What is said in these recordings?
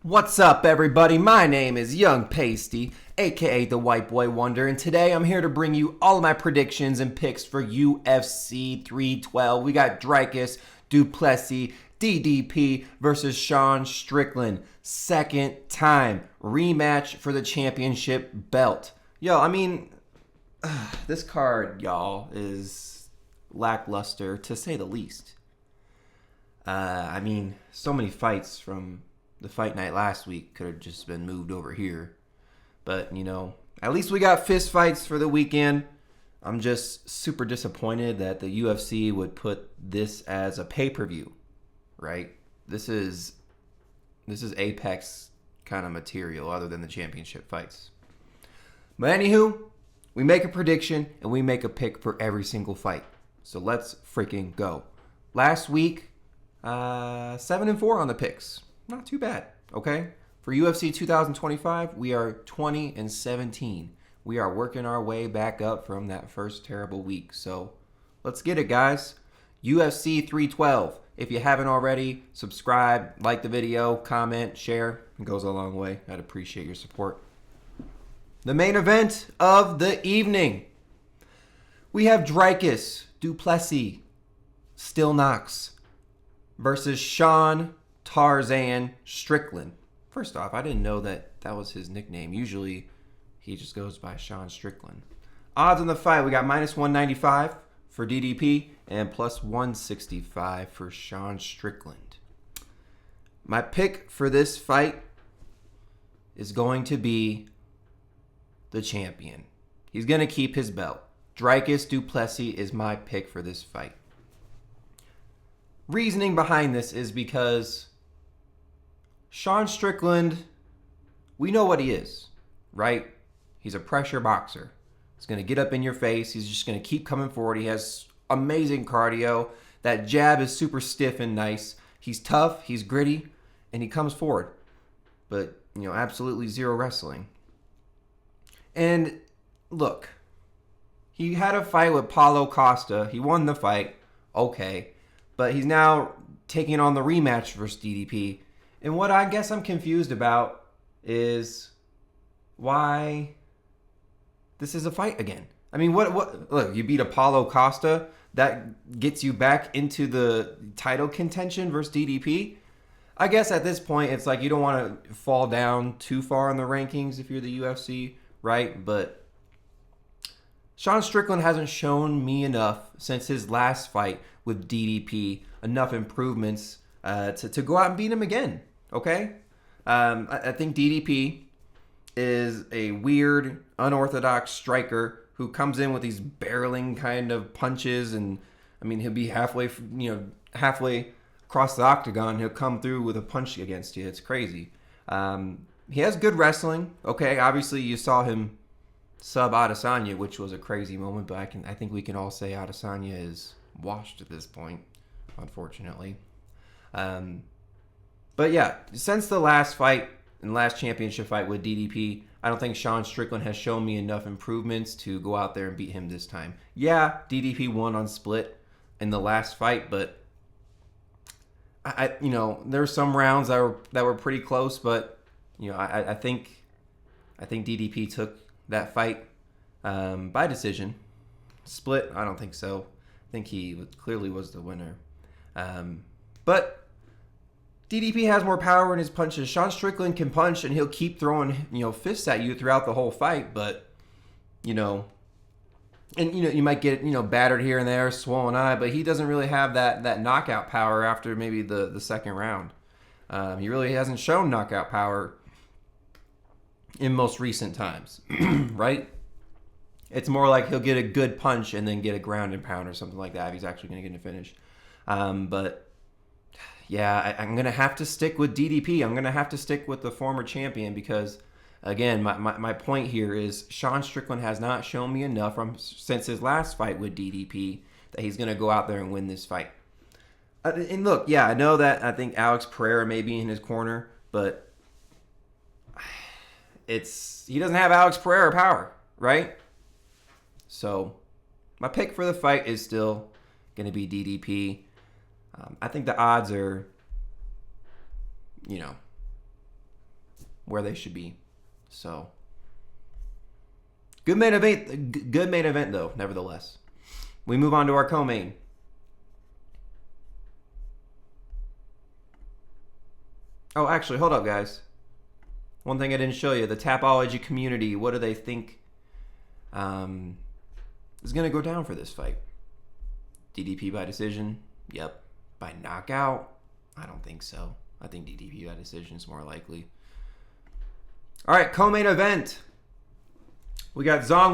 What's up, everybody? My name is Young Pasty, aka the White Boy Wonder, and today I'm here to bring you all of my predictions and picks for UFC 312. We got Dricus, Plessis, DDP versus Sean Strickland. Second time rematch for the championship belt. This card, y'all, is lackluster to say the least. So many fights from the fight night last week could have just been moved over here. But, at least we got fist fights for the weekend. I'm just super disappointed that the UFC would put this as a pay-per-view, right? This is Apex kind of material other than the championship fights. But anywho, we make a prediction and we make a pick for every single fight. So let's freaking go. Last week, 7-4 on the picks. Not too bad, okay? For UFC 2025, we are 20-17. We are working our way back up from that first terrible week. So let's get it, guys. UFC 312. If you haven't already, subscribe, like the video, comment, share. It goes a long way. I'd appreciate your support. The main event of the evening. We have Dricus, Plessis, Still Knox versus Sean Tarzan Strickland. First off, I didn't know that was his nickname. Usually, he just goes by Sean Strickland. Odds on the fight, we got -195 for DDP and +165 for Sean Strickland. My pick for this fight is going to be the champion. He's going to keep his belt. Dricus Plessis is my pick for this fight. Reasoning behind this is because Sean Strickland, we know what he is, right? He's a pressure boxer. He's going to get up in your face. He's just going to keep coming forward. He has amazing cardio. That jab is super stiff and nice. He's tough, he's gritty, and he comes forward. But, absolutely zero wrestling. And look, he had a fight with Paulo Costa. He won the fight. Okay. But he's now taking on the rematch versus DDP. And what I guess I'm confused about is why this is a fight again. I mean, what? Look, you beat Paulo Costa. That gets you back into the title contention versus DDP. I guess at this point, it's like you don't want to fall down too far in the rankings if you're the UFC, right? But Sean Strickland hasn't shown me enough since his last fight with DDP, enough improvements to go out and beat him again, okay? I think DDP is a weird, unorthodox striker who comes in with these barreling kind of punches, and he'll be halfway across the octagon. He'll come through with a punch against you. It's crazy. He has good wrestling, okay? Obviously, you saw him sub Adesanya, which was a crazy moment, but I think we can all say Adesanya is washed at this point, unfortunately. But yeah, since the last fight and last championship fight with DDP, I don't think Sean Strickland has shown me enough improvements to go out there and beat him this time. Yeah, DDP won on split in the last fight, but I there's some rounds that were pretty close, but I think DDP took that fight by decision. Split, I don't think so. I think he clearly was the winner. But DDP has more power in his punches. Sean Strickland can punch, and he'll keep throwing fists at you throughout the whole fight. But you might get battered here and there, swollen eye, but he doesn't really have that knockout power after maybe the second round. He really hasn't shown knockout power in most recent times, right? It's more like he'll get a good punch and then get a ground and pound or something like that if he's actually going to get a finish. But yeah, I'm going to have to stick with DDP. I'm going to have to stick with the former champion because, again, my point here is Sean Strickland has not shown me enough since his last fight with DDP that he's going to go out there and win this fight. And look, yeah, I know that I think Alex Pereira may be in his corner, but he doesn't have Alex Pereira power, right? So my pick for the fight is still going to be DDP. I think the odds are, where they should be. So, good main event. Good main event, though, nevertheless. We move on to our co-main. Oh, actually, hold up, guys. One thing I didn't show you. The Tapology community, what do they think is going to go down for this fight? DDP by decision? Yep. By knockout? I don't think so. I think DDP by decision is more likely. All right, co-main event. We got Zhang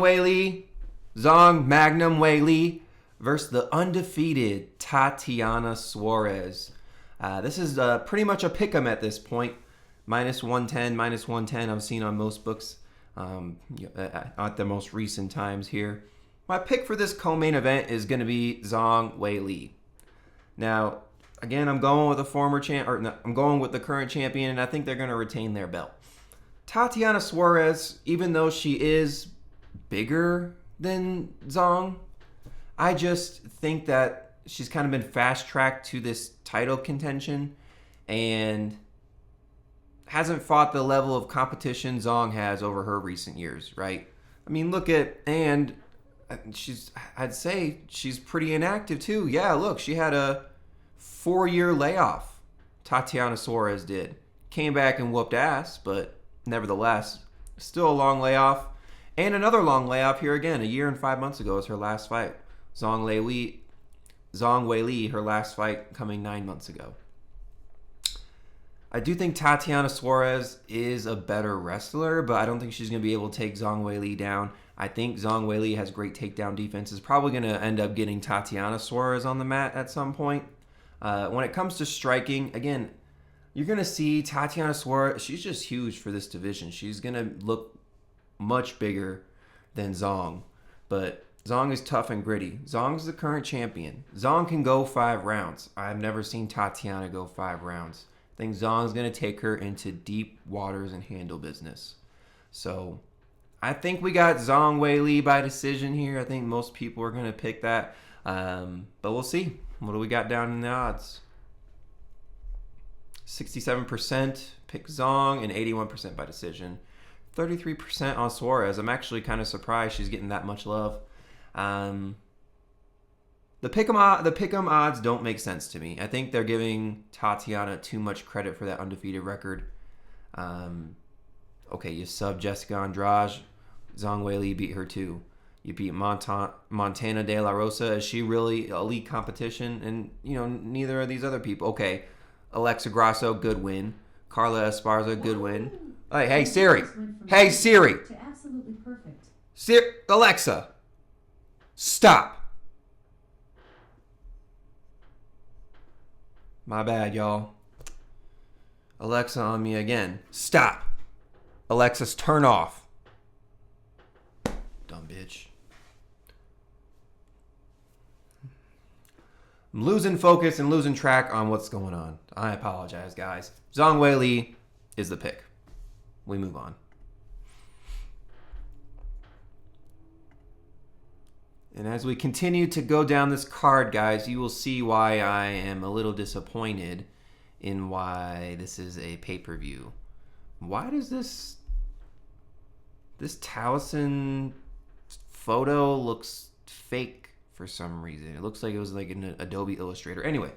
Magnum Weili versus the undefeated Tatiana Suarez. This is pretty much a pick 'em at this point. -110 I've seen on most books at the most recent times here. My pick for this co-main event is going to be Zhang Weili. Now, again, I'm going with I'm going with the current champion, and I think they're going to retain their belt. Tatiana Suarez, even though she is bigger than Zhang, I just think that she's kind of been fast-tracked to this title contention and hasn't fought the level of competition Zhang has over her recent years, right? I mean, I'd say she's pretty inactive too. Yeah, look, she had a 4-year layoff. Tatiana Suarez did. Came back and whooped ass, but nevertheless, still a long layoff. And another long layoff here again. 1 year and 5 months ago was her last fight. Zhang Weili, her last fight coming 9 months ago. I do think Tatiana Suarez is a better wrestler, but I don't think she's going to be able to take Zhang Weili down. I think Zhang Weili has great takedown defense. Is probably going to end up getting Tatiana Suarez on the mat at some point. When it comes to striking, again, you're going to see Tatiana Suarez. She's just huge for this division. She's going to look much bigger than Zhang. But Zhang is tough and gritty. Zhang's the current champion. Zhang can go 5 rounds. I've never seen Tatiana go 5 rounds. I think Zhang's going to take her into deep waters and handle business. So I think we got Zhang Weili by decision here. I think most people are going to pick that. But we'll see. What do we got down in the odds? 67% pick Zhang and 81% by decision. 33% on Suarez. I'm actually kind of surprised she's getting that much love. The pick'em odds don't make sense to me. I think they're giving Tatiana too much credit for that undefeated record. Okay, you sub Jessica Andrade. Zhang Weili beat her too. You beat Montana De La Rosa. Is she really elite competition? And, neither of these other people. Okay, Alexa Grasso, good win. Carla Esparza, good win. Hey, Siri. Hey, Siri. Absolutely perfect. Alexa, stop. My bad, y'all. Alexa on me again. Stop. Alexis, turn off. Dumb bitch. I'm losing focus and losing track on what's going on. I apologize, guys. Zhang Weili is the pick. We move on. And as we continue to go down this card, guys, you will see why I am a little disappointed in why this is a pay-per-view. Why does this Talisson photo looks fake for some reason? It looks like it was like an Adobe Illustrator. Anyway,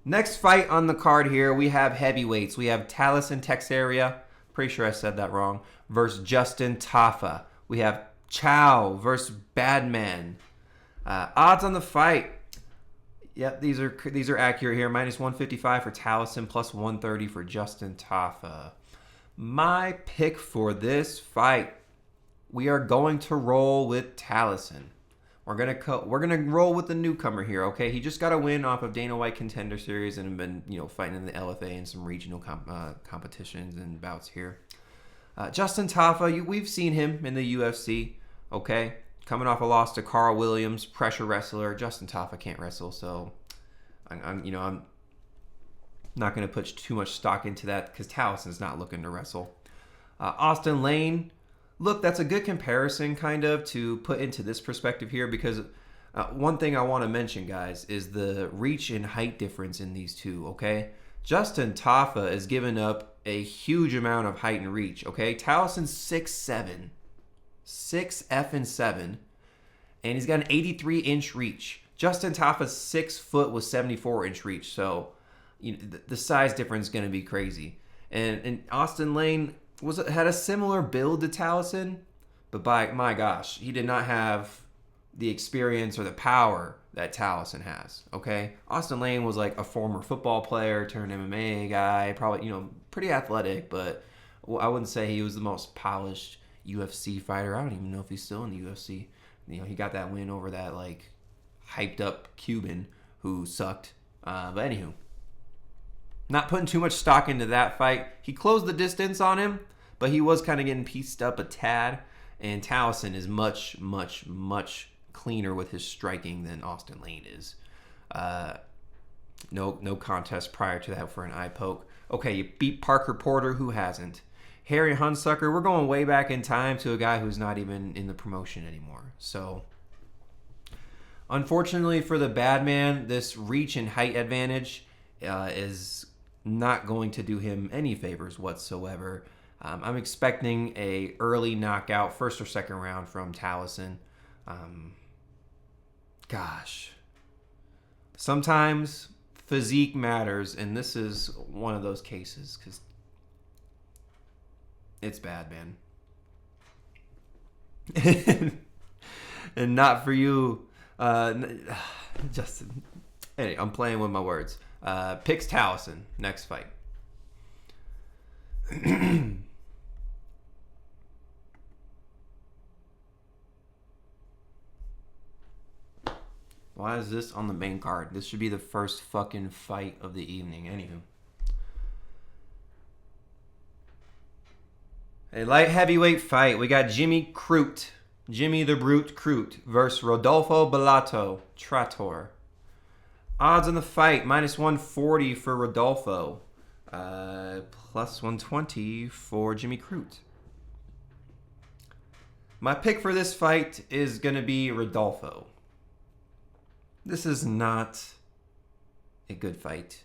next fight on the card here, we have heavyweights. We have Talisson Teixeira, pretty sure I said that wrong, versus Justin Tafa. We have Chow versus Badman. Odds on the fight. Yep, these are accurate here. -155 for Talisson, +130 for Justin Tafa. My pick for this fight, we are going to roll with Talisson. We're gonna roll with the newcomer here, okay? He just got a win off of Dana White Contender Series and been fighting in the LFA and some regional competitions and bouts here. Justin Tafa, we've seen him in the UFC, okay? Coming off a loss to Carl Williams, pressure wrestler. Justin Tafa can't wrestle, so I'm not going to put too much stock into that because Talisson's not looking to wrestle. Austin Lane, look, that's a good comparison kind of to put into this perspective here because one thing I want to mention, guys, is the reach and height difference in these two, okay? Justin Tafa is giving up a huge amount of height and reach, okay? Talisson's 6'7", 6'7", and he's got an 83-inch reach. Justin Tafa's 6 foot with 74-inch reach, so the size difference is going to be crazy. And Austin Lane had a similar build to Talisson, but by my gosh, he did not have the experience or the power that Talisson has, okay? Austin Lane was like a former football player turned MMA guy, probably, pretty athletic, but I wouldn't say he was the most polished UFC fighter. I don't even know if he's still in the UFC. He got that win over that, like, hyped up Cuban who sucked. But anywho, not putting too much stock into that fight. He closed the distance on him, but he was kind of getting pieced up a tad. And Talisson is much, much, much cleaner with his striking than Austin Lane is. No contest prior to that for an eye poke. Okay, you beat Parker Porter, who hasn't. Harry Hunsucker, we're going way back in time to a guy who's not even in the promotion anymore. So, unfortunately for the bad man, this reach and height advantage is not going to do him any favors whatsoever. I'm expecting a early knockout, first or second round from Talisson. Gosh. Sometimes physique matters, and this is one of those cases because it's bad, man. And not for you. Justin. Anyway, I'm playing with my words. Picks Talisson next fight. Why is this on the main card? This should be the first fucking fight of the evening. Anywho. A light heavyweight fight. We got Jimmy Crute. Jimmy the Brute Crute versus Rodolfo Bellato. Trator. Odds on the fight. -140 for Rodolfo. Plus 120 for Jimmy Crute. My pick for this fight is going to be Rodolfo. This is not a good fight.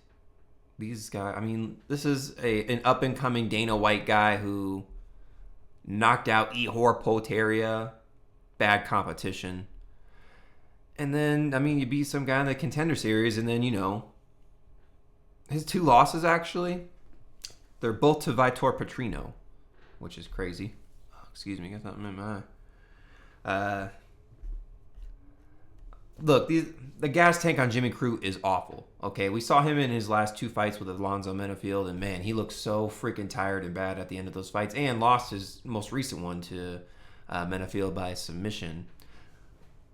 These guys, this is an up-and-coming Dana White guy who knocked out Ihor Potieria. Bad competition. And then, you beat some guy in the Contender Series, and then, his 2 losses, actually, they're both to Vitor Petrino, which is crazy. Oh, excuse me, got something in my eye. Look, the gas tank on Jimmy Crute is awful. Okay, we saw him in his last 2 fights with Alonzo Menafield, and man, he looked so freaking tired and bad at the end of those fights, and lost his most recent one to Menafield by submission.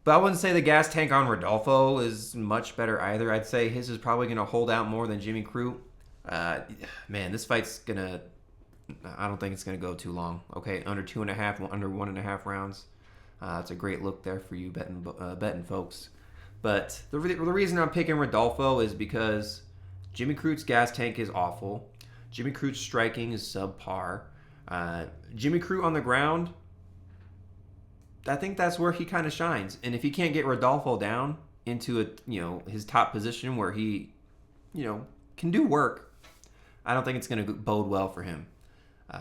But I wouldn't say the gas tank on Rodolfo is much better either. I'd say his is probably going to hold out more than Jimmy Crute. Man, this fight's going to... I don't think it's going to go too long. Okay, under 2.5, under 1.5 rounds. It's a great look there for you betting folks. But the reason I'm picking Rodolfo is because Jimmy Crute's gas tank is awful. Jimmy Crute's striking is subpar. Jimmy Crute on the ground, I think that's where he kind of shines. And if he can't get Rodolfo down into his top position where he, can do work, I don't think it's going to bode well for him.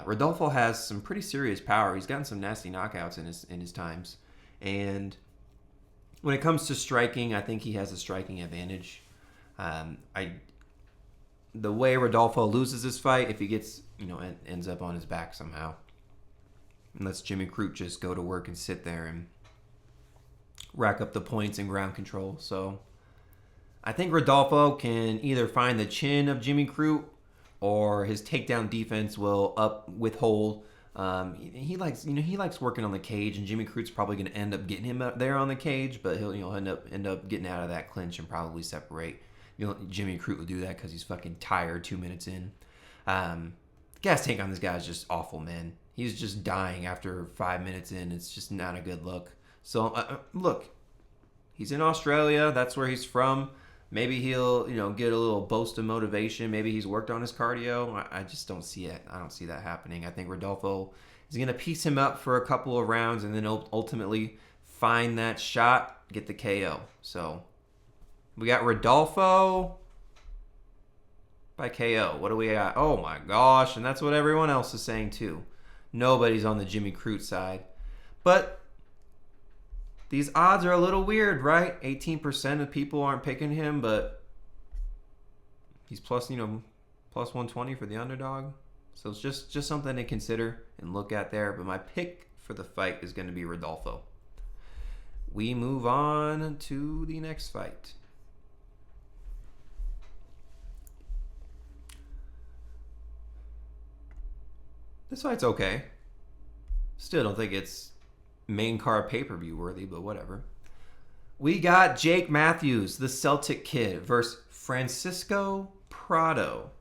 Rodolfo has some pretty serious power. He's gotten some nasty knockouts in his times. And when it comes to striking, I think he has a striking advantage. The way Rodolfo loses this fight, if he gets, ends up on his back somehow, and lets Jimmy Crute just go to work and sit there and rack up the points and ground control. So I think Rodolfo can either find the chin of Jimmy Crute or his takedown defense will withhold. He likes working on the cage, and Jimmy Crute's probably going to end up getting him up there on the cage, but he'll end up getting out of that clinch and probably separate. Jimmy Crute will do that because he's fucking tired 2 minutes in. Gas tank on this guy is just awful, man. He's just dying after 5 minutes in. It's just not a good look. So look, he's in Australia. That's where he's from. Maybe he'll, get a little boast of motivation. Maybe he's worked on his cardio. I just don't see it. I don't see that happening. I think Rodolfo is going to piece him up for a couple of rounds and then ultimately find that shot, get the KO. So we got Rodolfo by KO. What do we got? Oh my gosh, and that's what everyone else is saying too. Nobody's on the Jimmy Crute side. But these odds are a little weird, right? 18% of people aren't picking him, but he's plus 120 for the underdog. So it's just something to consider and look at there. But my pick for the fight is going to be Rodolfo. We move on to the next fight. This fight's okay. Still don't think it's main card pay-per-view worthy, but whatever. We got Jake Matthews, the Celtic kid, versus Francisco Prado.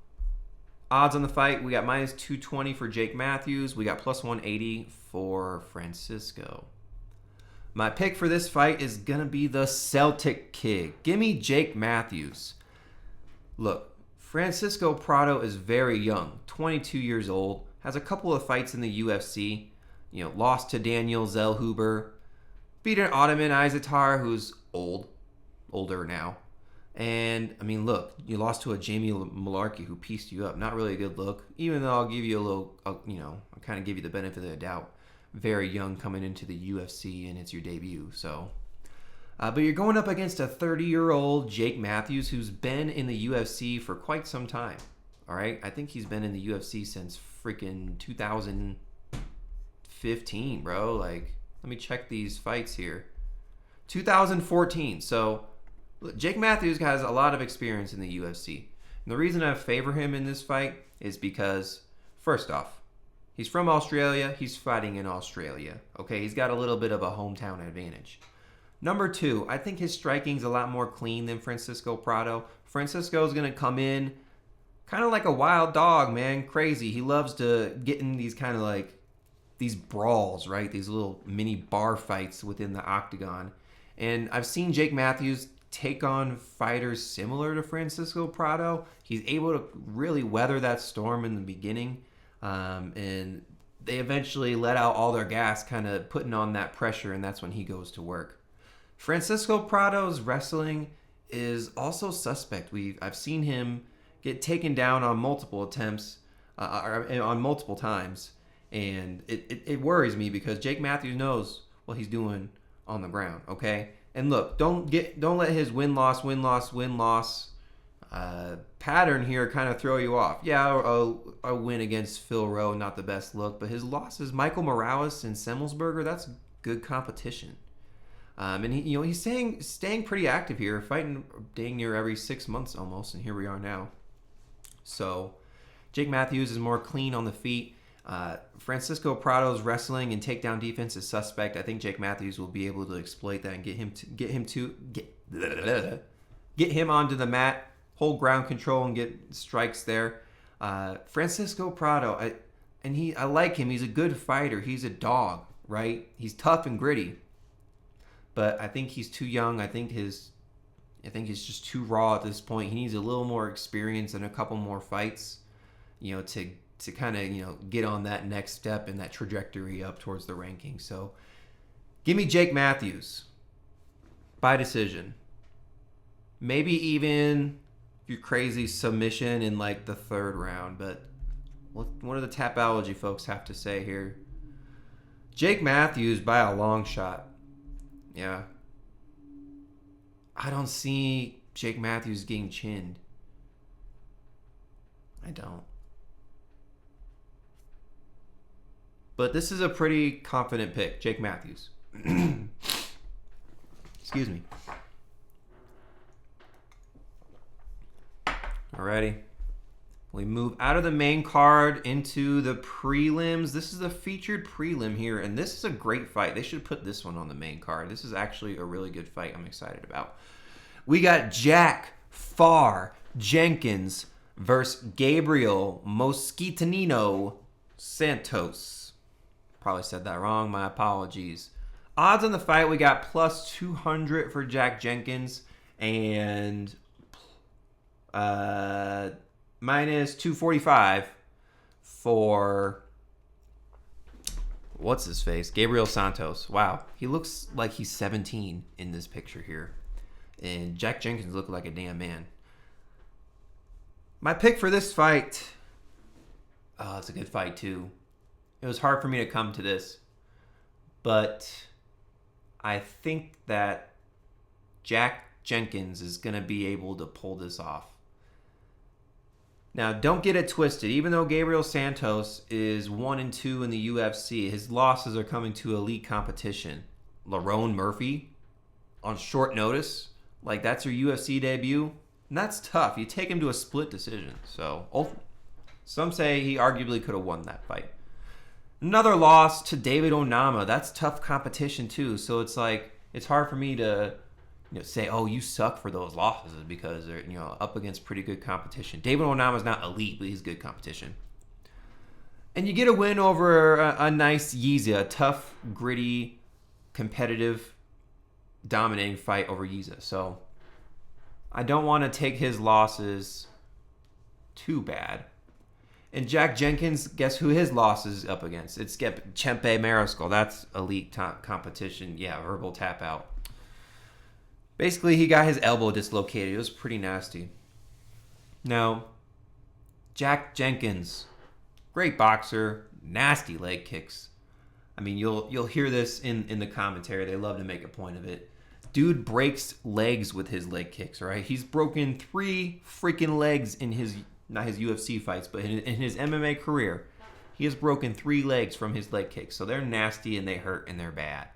Odds on the fight, we got minus 220 for Jake Matthews. We got plus 180 for Francisco. My pick for this fight is going to be the Celtic kid. Give me Jake Matthews. Look, Francisco Prado is very young, 22 years old, has a couple of fights in the UFC, lost to Daniel Zellhuber, beat an Ottoman Izatar who's older now. And, I mean, look, you lost to a Jamie Malarkey who pieced you up. Not really a good look, even though I'll give you a little, I'll kind of give you the benefit of the doubt. Very young coming into the UFC, and it's your debut, so. But you're going up against a 30-year-old Jake Matthews who's been in the UFC for quite some time, all right? I think he's been in the UFC since freaking 2015, bro. Like, let me check these fights here. 2014, so Jake Matthews has a lot of experience in the UFC. And the reason I favor him in this fight is because, first off, he's from Australia. He's fighting in Australia. Okay, he's got a little bit of a hometown advantage. Number two, I think his striking's a lot more clean than Francisco Prado. Francisco's going to come in kind of like a wild dog, man. Crazy. He loves to get in these kind of like these brawls, right? These little mini bar fights within the octagon. And I've seen Jake Matthews take on fighters similar to Francisco Prado. He's able to really weather that storm in the beginning. And they eventually let out all their gas, kind of putting on that pressure, and that's when he goes to work. Francisco Prado's wrestling is also suspect. I've seen him get taken down on multiple attempts, on multiple times, and it worries me because Jake Matthews knows what he's doing on the ground. Okay, and look, don't let his win-loss pattern here kind of throw you off. Yeah, a win against Phil Rowe, not the best look, but his losses, Michael Morales and Semmelsberger, that's good competition. And he's staying pretty active here, fighting dang near every 6 months almost, and here we are now. So Jake Matthews is more clean on the feet. Francisco Prado's wrestling and takedown defense is suspect. I think Jake Matthews will be able to exploit that and get him onto the mat, hold ground control, and get strikes there. Francisco Prado, I like him. He's a good fighter. He's a dog, right? He's tough and gritty. But I think he's too young. I think he's just too raw at this point. He needs a little more experience and a couple more fights, to kind of, get on that next step in that trajectory up towards the ranking. So give me Jake Matthews by decision. Maybe even if you're crazy, submission in like the third round. But what do the Tapology folks have to say here? Jake Matthews by a long shot. Yeah. I don't see Jake Matthews getting chinned. I don't. But this is a pretty confident pick, Jake Matthews. Excuse me. Alrighty. We move out of the main card into the prelims. This is a featured prelim here, and this is a great fight. They should put this one on the main card. This is actually a really good fight I'm excited about. We got Jack Farr Jenkins versus Gabriel Mosquitanino Santos. Probably said that wrong. My apologies. Odds on the fight, we got plus 200 for Jack Jenkins and minus 245 for what's his face? Gabriel Santos. Wow. He looks like he's 17 in this picture here. And Jack Jenkins looked like a damn man. My pick for this fight, oh, it's a good fight too. It was hard for me to come to this, but I think that Jenkins is going to be able to pull this off. Now, don't get it twisted. Even though Gabriel Santos is 1-2 in the UFC, his losses are coming to elite competition. Lerone Murphy, on short notice, like that's your UFC debut, and that's tough. You take him to a split decision. So, some say he arguably could have won that fight. Another loss to David Onama. That's tough competition too. So it's like it's hard for me to say, oh, you suck for those losses because they're up against pretty good competition. David Onama's not elite, but he's good competition. And you get a win over a nice Yiza, a tough, gritty, competitive, dominating fight over Yiza. So I don't want to take his losses too bad. And Jack Jenkins, guess who his loss is up against? It's Chempe Mariscal. That's elite competition. Yeah, verbal tap out. Basically, he got his elbow dislocated. It was pretty nasty. Now, Jack Jenkins, great boxer, nasty leg kicks. I mean, you'll hear this in the commentary. They love to make a point of it. Dude breaks legs with his leg kicks, right? He's broken 3 freaking legs in his, not his UFC fights, but in his MMA career. He has broken 3 legs from his leg kicks. So they're nasty and they hurt and they're bad.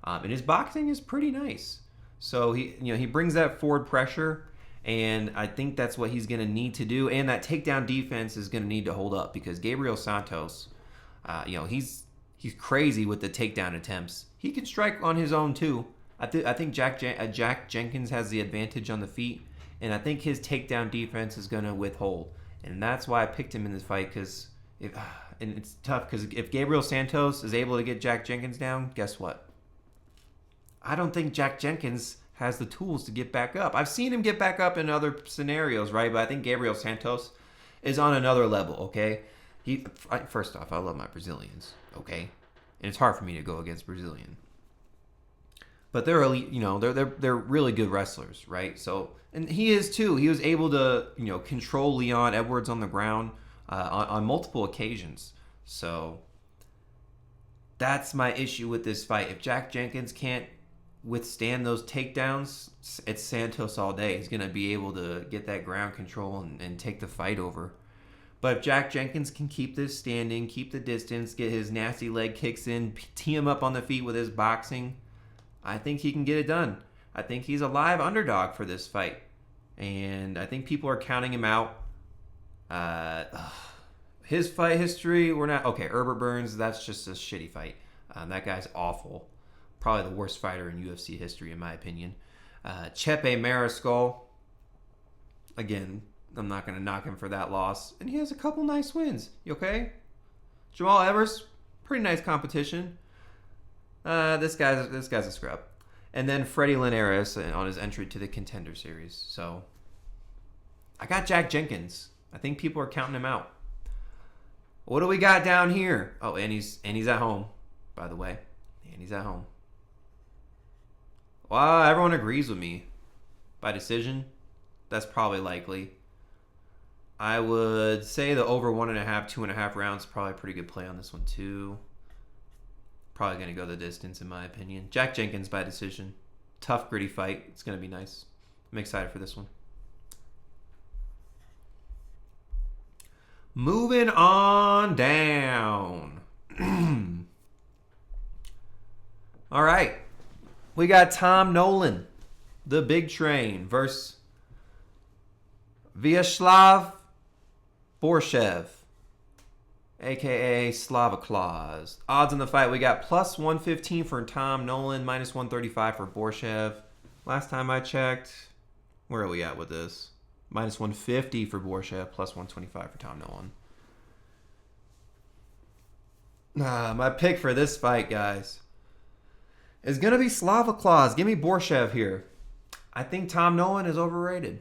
And his boxing is pretty nice. So he brings that forward pressure, and I think that's what he's going to need to do. And that takedown defense is going to need to hold up because Gabriel Santos, he's crazy with the takedown attempts. He can strike on his own too. I think Jack Jenkins has the advantage on the feet, and I think his takedown defense is going to withhold. And that's why I picked him in this fight and it's tough because if Gabriel Santos is able to get Jack Jenkins down, guess what? I don't think Jack Jenkins has the tools to get back up. I've seen him get back up in other scenarios, right? But I think Gabriel Santos is on another level, okay? First off, I love my Brazilians, okay? And it's hard for me to go against Brazilian. But they're elite, they're really good wrestlers, right? So, and he is too. He was able to, control Leon Edwards on the ground on multiple occasions. So that's my issue with this fight. If Jack Jenkins can't withstand those takedowns, it's Santos all day. He's going to be able to get that ground control and take the fight over. But if Jack Jenkins can keep this standing, keep the distance, get his nasty leg kicks in, tee him up on the feet with his boxing, I think he can get it done. I think he's a live underdog for this fight. And I think people are counting him out. His fight history, we're not... Okay, Herbert Burns, that's just a shitty fight. That guy's awful. Probably the worst fighter in UFC history, in my opinion. Chepe Mariscal, again, I'm not going to knock him for that loss. And he has a couple nice wins. You okay? Jamal Evers, pretty nice competition. This guy's a scrub. And then Freddie Linares on his entry to the Contender Series. So, I got Jack Jenkins. I think people are counting him out. What do we got down here? Oh, and he's at home, by the way. And he's at home. Well, everyone agrees with me. By decision, that's probably likely. I would say the over 1.5, 2.5 rounds, probably a pretty good play on this one too. Probably going to go the distance in my opinion. Jack Jenkins by decision. Tough, gritty fight. It's going to be nice. I'm excited for this one. Moving on down. All right. We got Tom Nolan, the big train, versus Viacheslav Borshchev, a.k.a. Slava Claus. Odds in the fight, we got plus 115 for Tom Nolan, minus 135 for Borshchev. Last time I checked, where are we at with this? Minus 150 for Borshchev, plus 125 for Tom Nolan. My pick for this fight, guys, is going to be Slava Claus. Give me Borshchev here. I think Tom Nolan is overrated.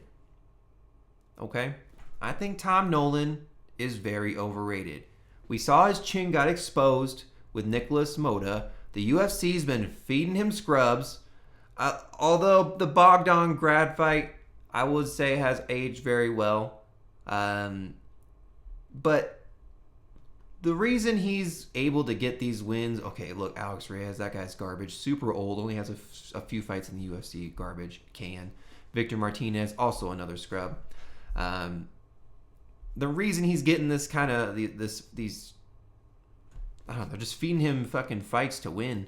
Okay? I think Tom Nolan is very overrated. We saw his chin got exposed with Nicholas Moda. The UFC's been feeding him scrubs. Although the Bogdan grad fight, I would say, has aged very well. But the reason he's able to get these wins, okay, look, Alex Reyes, that guy's garbage. Super old, only has a few fights in the UFC, garbage, can. Victor Martinez, also another scrub. The reason he's getting this kind of, these, I don't know, they're just feeding him fucking fights to win.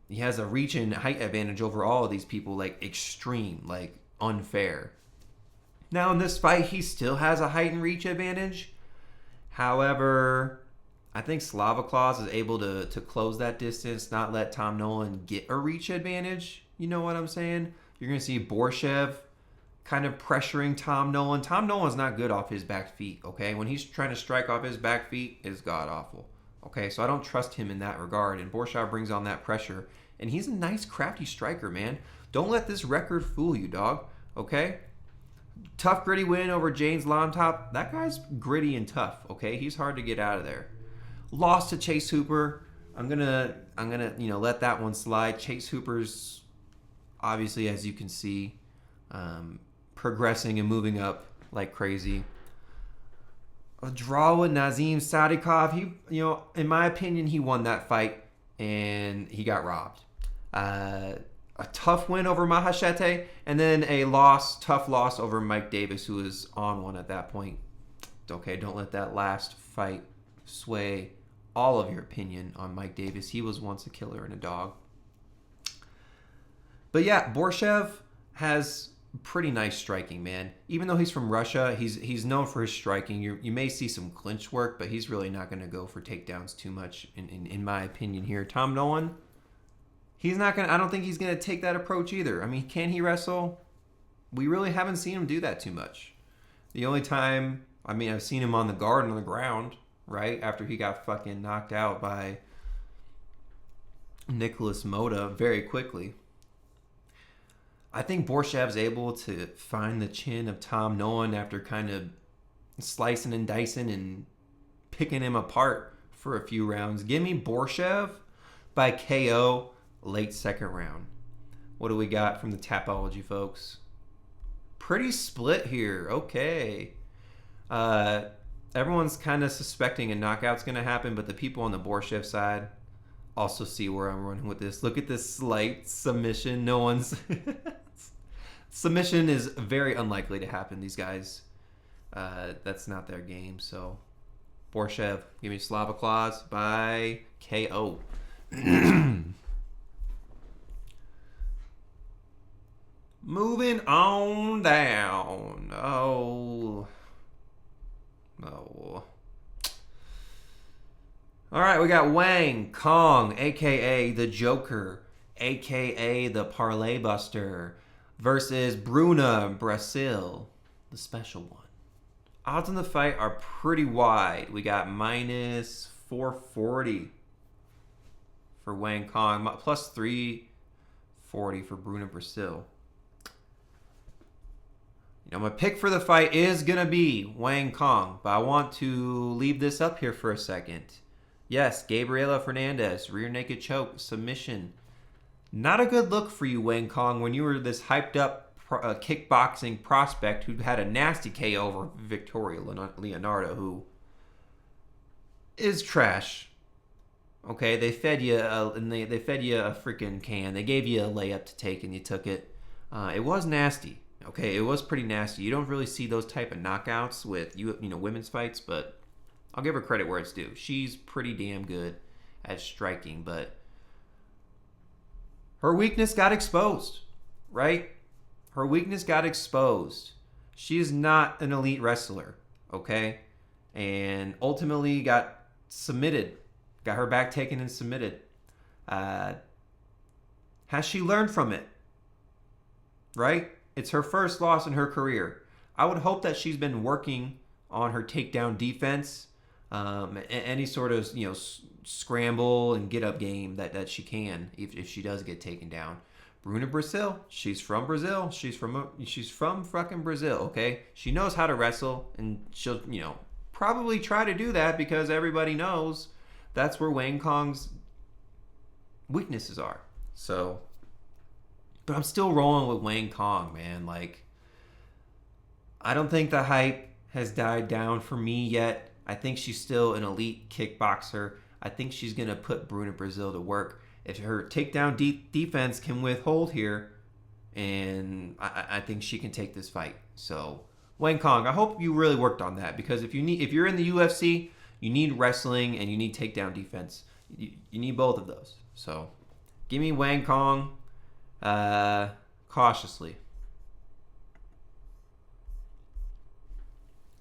He has a reach and height advantage over all of these people, like extreme, like unfair. Now in this fight, he still has a height and reach advantage. However, I think Slavaklaus is able to close that distance, not let Tom Nolan get a reach advantage. You know what I'm saying? You're going to see Borshchev kind of pressuring Tom Nolan. Tom Nolan's not good off his back feet, okay? When he's trying to strike off his back feet, it's god-awful. Okay, so I don't trust him in that regard. And Borshchev brings on that pressure. And he's a nice, crafty striker, man. Don't let this record fool you, dog. Okay? Tough, gritty win over James Lomtop. That guy's gritty and tough, okay? He's hard to get out of there. Lost to Chase Hooper. I'm gonna let that one slide. Chase Hooper's obviously, as you can see, progressing and moving up like crazy. A draw with Nazim Sadikov. He, in my opinion, he won that fight and he got robbed. A tough win over Mahashete, and then a tough loss over Mike Davis, who was on one at that point. Okay, don't let that last fight sway all of your opinion on Mike Davis. He was once a killer and a dog. But yeah, Borshchev has pretty nice striking, man. Even though he's from Russia, he's known for his striking. You may see some clinch work, but he's really not going to go for takedowns too much, in my opinion here. Tom Nolan, he's not going to, I don't think he's going to take that approach either. I mean, can he wrestle? We really haven't seen him do that too much. The only time, I've seen him on the guard and on the ground, right? After he got fucking knocked out by Nicholas Mota very quickly. I think Borshchev's able to find the chin of Tom Nolan after kind of slicing and dicing and picking him apart for a few rounds. Give me Borshchev by KO late second round. What do we got from the Tapology, folks? Pretty split here. Okay. Everyone's kind of suspecting a knockout's going to happen, but the people on the Borshchev side also see where I'm running with this. Look at this slight submission. No one's... Submission is very unlikely to happen. These guys, that's not their game. So, Borshchev, give me Slavaklaus by KO. Moving on down. Oh. All right, we got Wang, Cong, a.k.a. the Joker, a.k.a. the Parlay Buster, versus Bruna, Brasil, the special one. Odds on the fight are pretty wide. We got minus 440 for Wang Cong, plus 340 for Bruna, Brasil. My pick for the fight is going to be Wang Cong, but I want to leave this up here for a second. Yes, Gabriela Fernandez, rear naked choke, submission. Not a good look for you, Wang Cong, when you were this hyped up kickboxing prospect who had a nasty KO over Victoria Leonardo, who is trash. Okay, they fed you they fed you a freaking can. They gave you a layup to take and you took it. It was nasty. Okay, it was pretty nasty. You don't really see those type of knockouts with women's fights, but I'll give her credit where it's due. She's pretty damn good at striking, but her weakness got exposed, right? Her weakness got exposed. She is not an elite wrestler, okay? And ultimately got submitted, got her back taken and submitted. Has she learned from it? Right? It's her first loss in her career. I would hope that she's been working on her takedown defense, any sort of scramble and get up game that she can if she does get taken down. Bruna Brasil, she's from Brazil. She's from fucking Brazil. Okay, she knows how to wrestle, and she'll probably try to do that because everybody knows that's where Wang Cong's weaknesses are. So. But I'm still rolling with Wang Cong, man. Like, I don't think the hype has died down for me yet. I think she's still an elite kickboxer. I think she's going to put Bruna Brasil to work. If her takedown defense can withhold here, and I think she can take this fight. So, Wang Cong, I hope you really worked on that, because if you're in the UFC, you need wrestling and you need takedown defense. You need both of those. So, give me Wang Cong cautiously.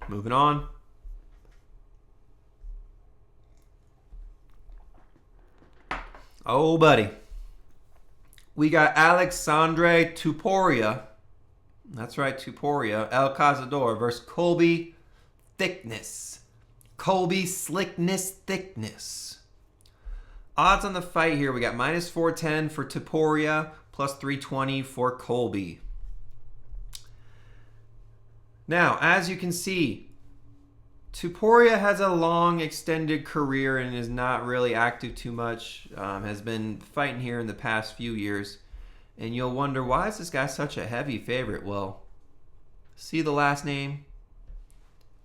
Moving on. Oh, buddy. We got Aleksandre Topuria. That's right, Topuria. El Cazador versus Colby Thicknesse. Colby Thicknesse. Odds on the fight here. We got minus 410 for Topuria, plus 320 for Colby. Now, as you can see, Topuria has a long, extended career and is not really active too much. Has been fighting here in the past few years. And you'll wonder, why is this guy such a heavy favorite? Well, see the last name?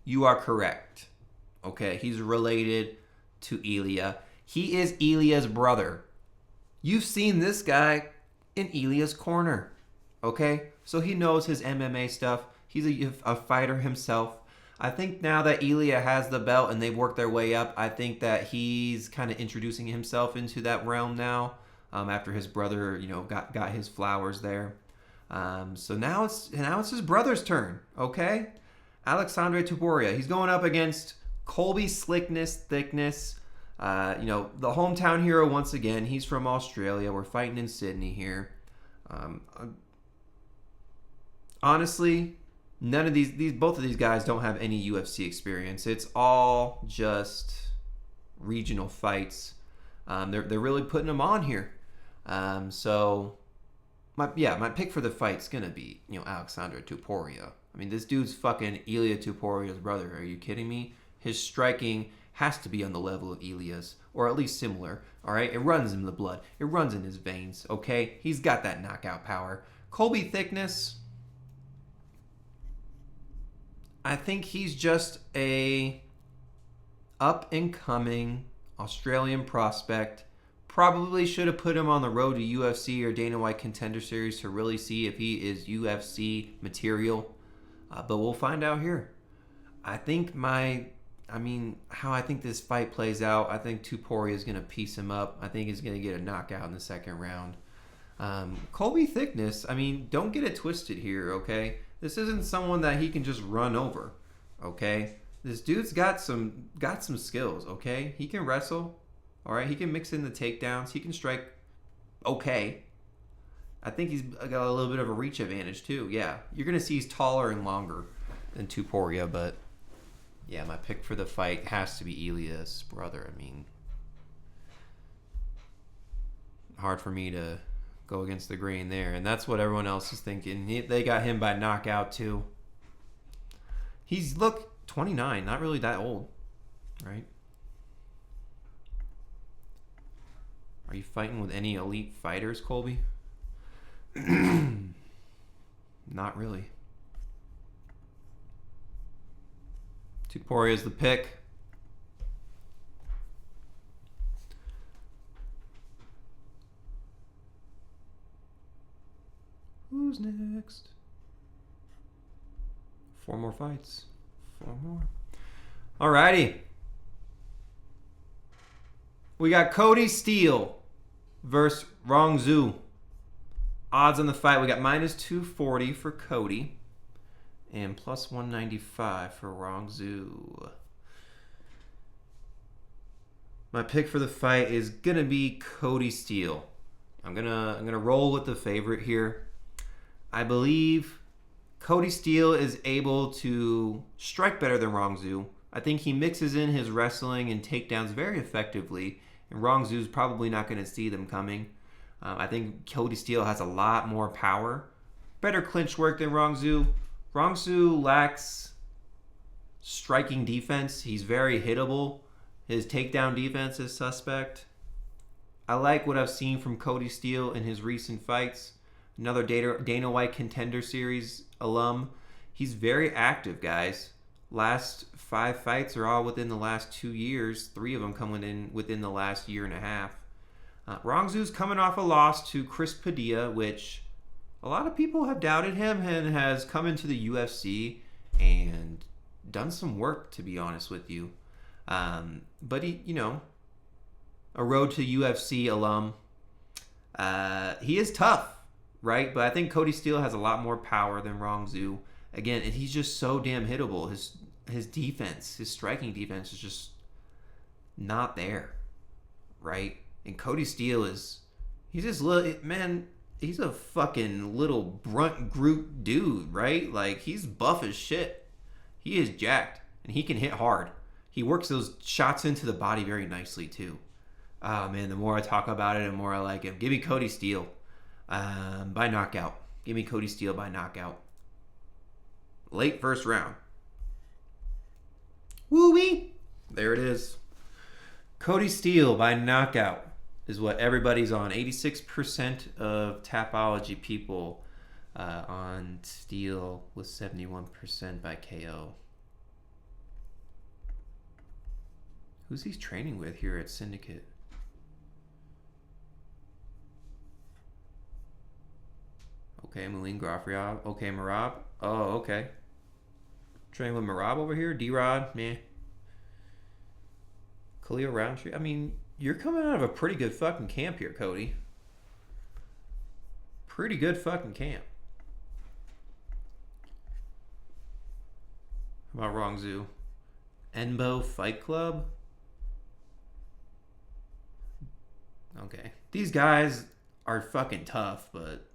You are correct. Okay, he's related to Ilia. He is Ilia's brother. You've seen this guy in Ilia's corner. Okay, so he knows his MMA stuff. He's a fighter himself. I think now that Ilia has the belt and they've worked their way up, I think that he's kind of introducing himself into that realm now. After his brother, got his flowers there. So now it's his brother's turn. Okay, Aleksandre Topuria. He's going up against Colby Thicknesse. The hometown hero once again. He's from Australia. We're fighting in Sydney here. Honestly, none of both of these guys don't have any UFC experience. It's all just regional fights. They're really putting them on here. So my pick for the fight's gonna be Aleksandre Topuria. I mean, this dude's fucking Ilia Topuria's brother. Are you kidding me? His striking has to be on the level of Ilia's, or at least similar. All right, it runs in the blood. It runs in his veins. Okay, he's got that knockout power. Colby Thicknesse. I think he's just a up-and-coming Australian prospect. Probably should have put him on the road to UFC or Dana White Contender Series to really see if he is UFC material. But we'll find out here. How I think this fight plays out, I think Topuria is going to piece him up. I think he's going to get a knockout in the second round. Colby Thicknesse, don't get it twisted here, okay? This isn't someone that he can just run over, okay? This dude's got some skills, okay? He can wrestle, all right? He can mix in the takedowns. He can strike okay. I think he's got a little bit of a reach advantage too. Yeah, you're going to see he's taller and longer than Topuria, but yeah, my pick for the fight has to be Ilia's brother. Hard for me to go against the grain there, and that's what everyone else is thinking. They got him by knockout too. He's 29, not really that old, right? Are you fighting with any elite fighters, Colby? Not really. Topuria is the pick. Who's next? 4 more fights. 4 more. Alrighty. We got Kody Steele versus Rongzhu. Odds on the fight, we got minus 240 for Kody and plus 195 for Rongzhu. My pick for the fight is gonna be Kody Steele. I'm gonna roll with the favorite here. I believe Kody Steele is able to strike better than Rongzhu. I think he mixes in his wrestling and takedowns very effectively, and Rongzhu's probably not going to see them coming. I think Kody Steele has a lot more power. Better clinch work than Rongzhu. Rongzhu lacks striking defense. He's very hittable. His takedown defense is suspect. I like what I've seen from Kody Steele in his recent fights. Another Dana White Contender Series alum. He's very active, guys. Last 5 fights are all within the last 2 years. 3 of them coming in within the last year and a half. Rongzhu's coming off a loss to Chris Padilla, which a lot of people have doubted him, and has come into the UFC and done some work, to be honest with you. But he, a road to UFC alum. He is tough, right? But I think Cody Steele has a lot more power than Rongzhu. Again, and he's just so damn hittable. His defense, his striking defense is just not there, right? And Cody Steele he's just little, man, he's a fucking little brunt Groot dude, right? Like, he's buff as shit. He is jacked, and he can hit hard. He works those shots into the body very nicely, too. Oh, man, the more I talk about it, the more I like him. Give me Cody Steele by knockout. Give me Cody Steele by knockout. Late first round. Woo-wee! There it is. Cody Steele by knockout is what everybody's on. 86% of Tapology people on Steele with 71% by KO. Who's he training with here at Syndicate? Okay, Moulin Grafriab. Okay, Marab. Oh, okay. Training with Marab over here. D-Rod, meh. Khalil Roundtree. I mean, you're coming out of a pretty good fucking camp here, Cody. Pretty good fucking camp. How about Rongzhu? Enbo Fight Club? Okay. These guys are fucking tough, but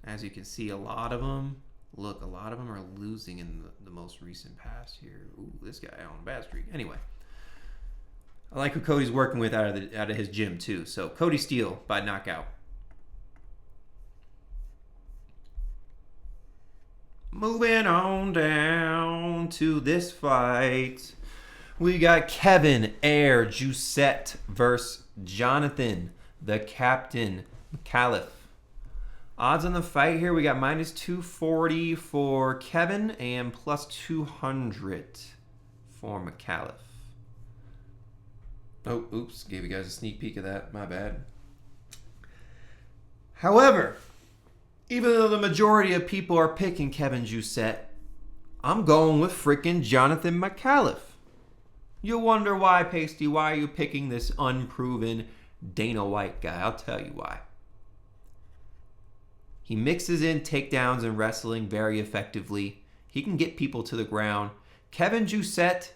as you can see, a lot of them are losing in the most recent past here. Ooh, this guy on a bad streak. Anyway, I like who Cody's working with out of his gym too. So Cody Steele by knockout. Moving on down to this fight, we got Kevin Air Jousset versus Jonathan, the Captain McAuliffe. Odds on the fight here, we got minus 240 for Kevin and plus 200 for McAuliffe. Oh, oops. Gave you guys a sneak peek of that. My bad. However, even though the majority of people are picking Kevin Jousset, I'm going with freaking Jonathan McAuliffe. You'll wonder why, Pasty. Why are you picking this unproven Dana White guy? I'll tell you why. He mixes in takedowns and wrestling very effectively. He can get people to the ground. Kevin Jousset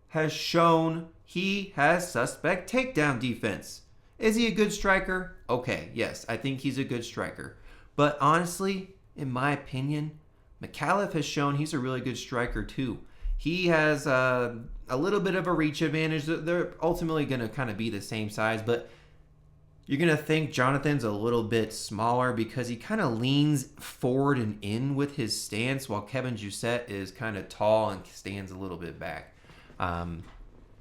has shown he has suspect takedown defense. Is he a good striker? Okay, yes, I think he's a good striker. But honestly, in my opinion, McAuliffe has shown he's a really good striker too. He has a little bit of a reach advantage. They're ultimately going to kind of be the same size, but you're going to think Jonathan's a little bit smaller because he kind of leans forward and in with his stance, while Kevin Jousset is kind of tall and stands a little bit back.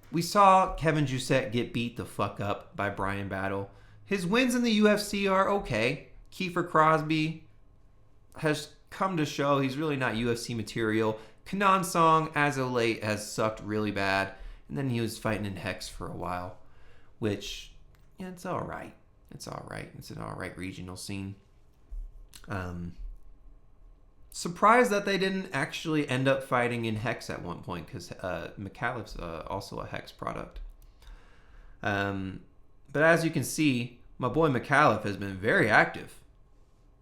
We saw Kevin Jousset get beat the fuck up by Brian Battle. His wins in the UFC are okay. Kiefer Crosby has come to show he's really not UFC material. Kanan Song, as of late, has sucked really bad. And then he was fighting in Hex for a while, which... yeah, it's all right. It's all right. It's an all right regional scene. Surprised that they didn't actually end up fighting in Hex at one point, because McAuliffe's also a Hex product. But as you can see, my boy McAuliffe has been very active.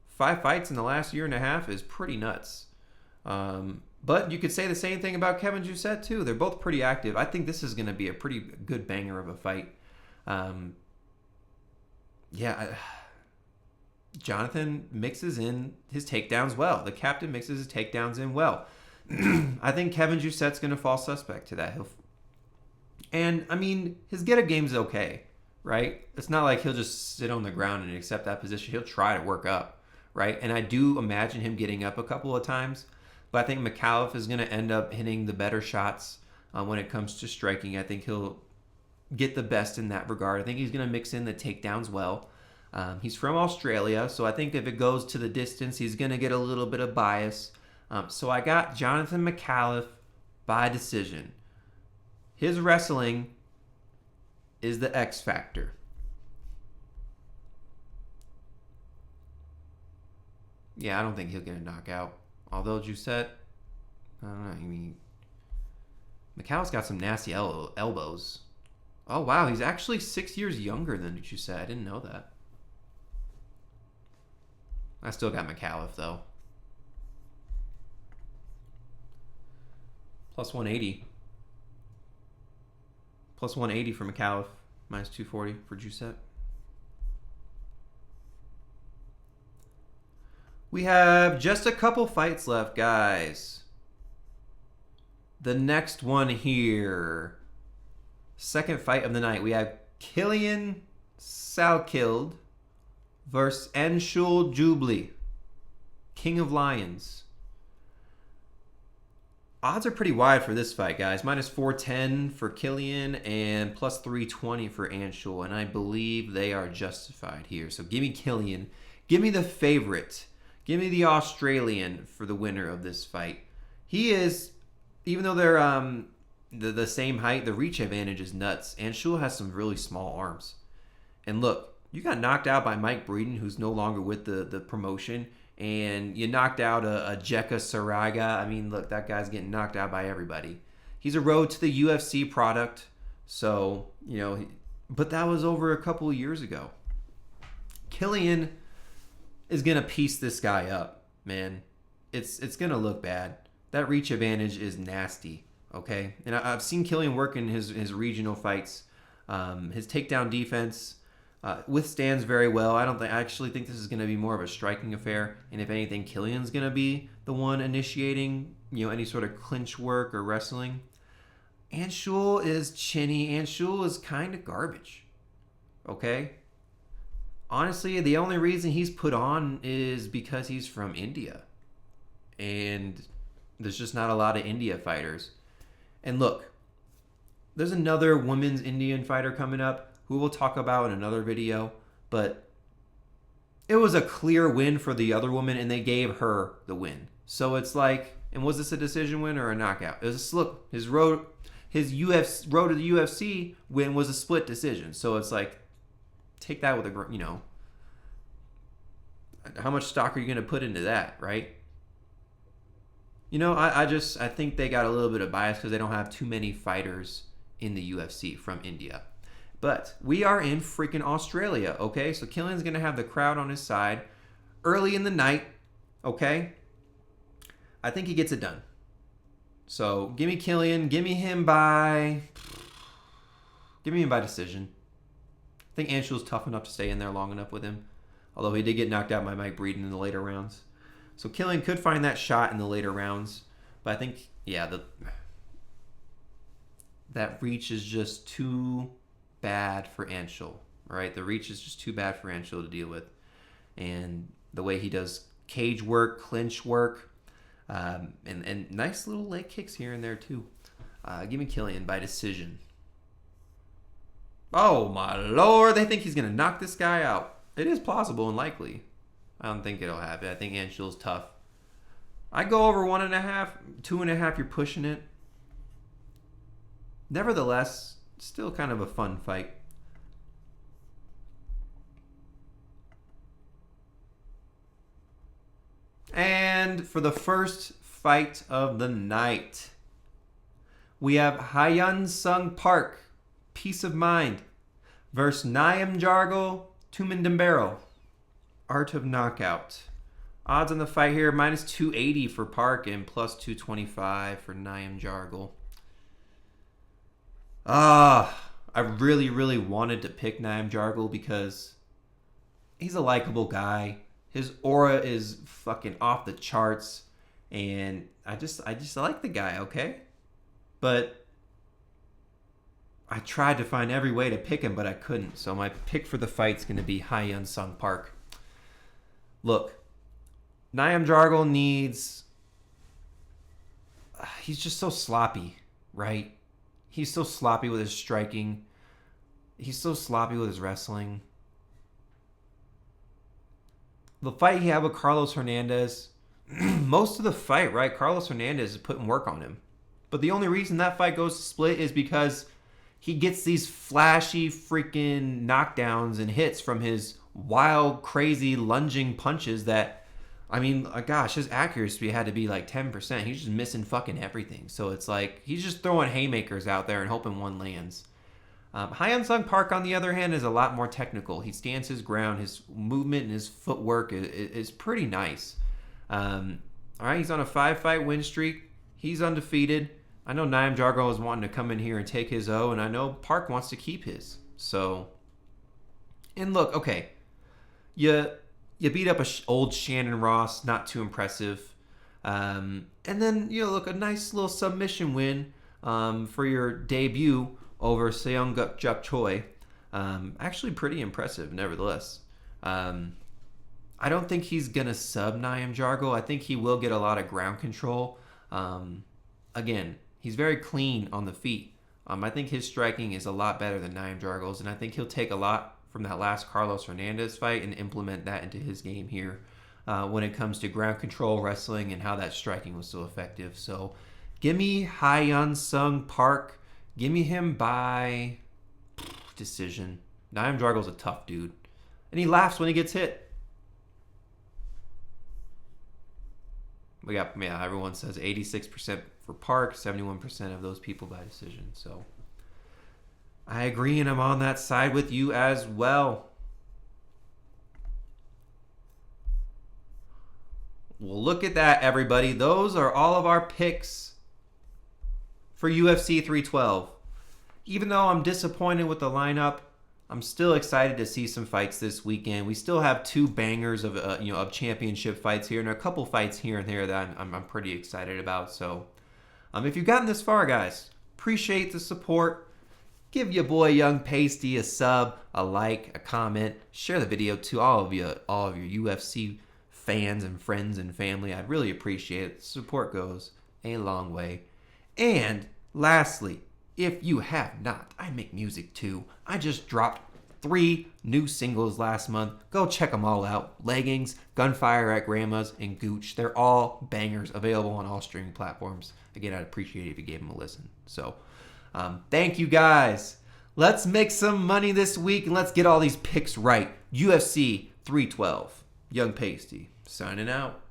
5 fights in the last year and a half is pretty nuts. But you could say the same thing about Kevin Jousset too. They're both pretty active. I think this is going to be a pretty good banger of a fight. Jonathan mixes in his takedowns well. The captain mixes his takedowns in well. I think Kevin Jousset's going to fall suspect to that. His get-up game's okay, right? It's not like he'll just sit on the ground and accept that position. He'll try to work up, right? And I do imagine him getting up a couple of times, but I think McAuliffe is going to end up hitting the better shots when it comes to striking. I think he'll get the best in that regard. I think he's going to mix in the takedowns well. He's from Australia, so I think if it goes to the distance, he's going to get a little bit of bias. So I got Jonathan McAuliffe by decision. His wrestling is the X factor. Yeah, I don't think he'll get a knockout. Although Jousset, I don't know. I mean, McAuliffe's got some nasty elbows. Oh, wow. He's actually 6 years younger than Jousset. I didn't know that. I still got McAuliffe, though. Plus 180. Plus 180 for McAuliffe. Minus 240 for Jousset. We have just a couple fights left, guys. The next one here. Second fight of the night. We have Killian Salkild versus Anshul Jubli, King of Lions. Odds are pretty wide for this fight, guys. Minus 410 for Killian and plus 320 for Anshul. And I believe they are justified here. So give me Killian. Give me the favorite. Give me the Australian for the winner of this fight. He is, even though they're the same height, the reach advantage is nuts. Anshul has some really small arms. And look, you got knocked out by Mike Breeden, who's no longer with the promotion. And you knocked out a Jekka Saraga. I mean, look, that guy's getting knocked out by everybody. He's a road to the UFC product. So, you know, but that was over a couple of years ago. Killian is going to piece this guy up, man. It's going to look bad. That reach advantage is nasty, okay? And I've seen Killian work in his regional fights. His takedown defense withstands very well. I actually think this is going to be more of a striking affair. And if anything, Killian's going to be the one initiating, you know, any sort of clinch work or wrestling. Anshul is chinny. Anshul is kind of garbage, okay? Honestly, the only reason he's put on is because he's from India. And there's just not a lot of India fighters. And look, there's another women's Indian fighter coming up who we'll talk about in another video. But it was a clear win for the other woman, and they gave her the win. So it's like, and was this a decision win or a knockout? It was look, his road to the UFC win was a split decision. So it's like, take that with a, you know, how much stock are you going to put into that, right? You know, I think they got a little bit of bias because they don't have too many fighters in the UFC from India. But we are in freaking Australia, okay? So Killian's going to have the crowd on his side early in the night, okay? I think he gets it done. So give me Killian. Give me him by decision. I think Anshul's tough enough to stay in there long enough with him. Although he did get knocked out by Mike Breeden in the later rounds. So Killian could find that shot in the later rounds. But I think, yeah, that reach is just too bad for Anshul. Right? The reach is just too bad for Anshul to deal with. And the way he does cage work, clinch work, and nice little leg kicks here and there too. Give me Killian by decision. Oh my lord, they think he's going to knock this guy out. It is plausible and likely. I don't think it'll happen. I think Anshul's tough. I go over 1.5, 2.5, you're pushing it. Nevertheless, still kind of a fun fight. And for the first fight of the night, we have Hyeon Sung Park, Peace of Mind, versus Naim Jargal, Tumindembero, Art of Knockout. Odds on the fight here, minus 280 for Park and plus 225 for Naim Jargal. I really, really wanted to pick Naim Jargal because he's a likable guy. His aura is fucking off the charts. And I just like the guy, okay? But I tried to find every way to pick him, but I couldn't. So my pick for the fight's going to be Hyeon Sung Park. Look, Naim Jargal needs... he's just so sloppy, right? He's so sloppy with his striking. He's so sloppy with his wrestling. The fight he had with Carlos Hernandez, most of the fight, right, Carlos Hernandez is putting work on him. But the only reason that fight goes to split is because he gets these flashy freaking knockdowns and hits from his wild, crazy lunging punches that, I mean, gosh, his accuracy had to be like 10%. He's just missing fucking everything. So it's like he's just throwing haymakers out there and hoping one lands. Hyun Sung Park, on the other hand, is a lot more technical. He stands his ground. His movement and his footwork is pretty nice. All right, he's on a 5-fight win streak. He's undefeated. I know Naim Jargo is wanting to come in here and take his O, and I know Park wants to keep his. So, and look, okay, you beat up old Shannon Ross, not too impressive. And then, look, a nice little submission win for your debut over Seong Guk Choi. Actually pretty impressive, nevertheless. I don't think he's going to sub Naim Jargo. I think he will get a lot of ground control. Again, he's very clean on the feet. I think his striking is a lot better than Naim Jargo's, and I think he'll take a lot from that last Carlos Hernandez fight and implement that into his game here when it comes to ground control, wrestling, and how that striking was so effective. So give me Hyun Sung Park. Give me him by decision. Naim Jargo's a tough dude, and he laughs when he gets hit. We got, everyone says 86% for Park, 71% of those people by decision. So I agree, and I'm on that side with you as well. Well, look at that, everybody. Those are all of our picks for UFC 312. Even though I'm disappointed with the lineup, I'm still excited to see some fights this weekend. We still have 2 bangers of championship fights here, and a couple fights here and there that I'm pretty excited about. So, if you've gotten this far, guys, appreciate the support. Give your boy Young Pasty a sub, a like, a comment, share the video to all of your UFC fans and friends and family. I'd really appreciate it. The support goes a long way. And lastly, if you have not, I make music too. I just dropped 3 new singles last month. Go check them all out. Leggings, Gunfire at Grandma's, and Gooch. They're all bangers, available on all streaming platforms. Again, I'd appreciate it if you gave them a listen. So, thank you guys. Let's make some money this week and let's get all these picks right. UFC 312. Young Pasty, signing out.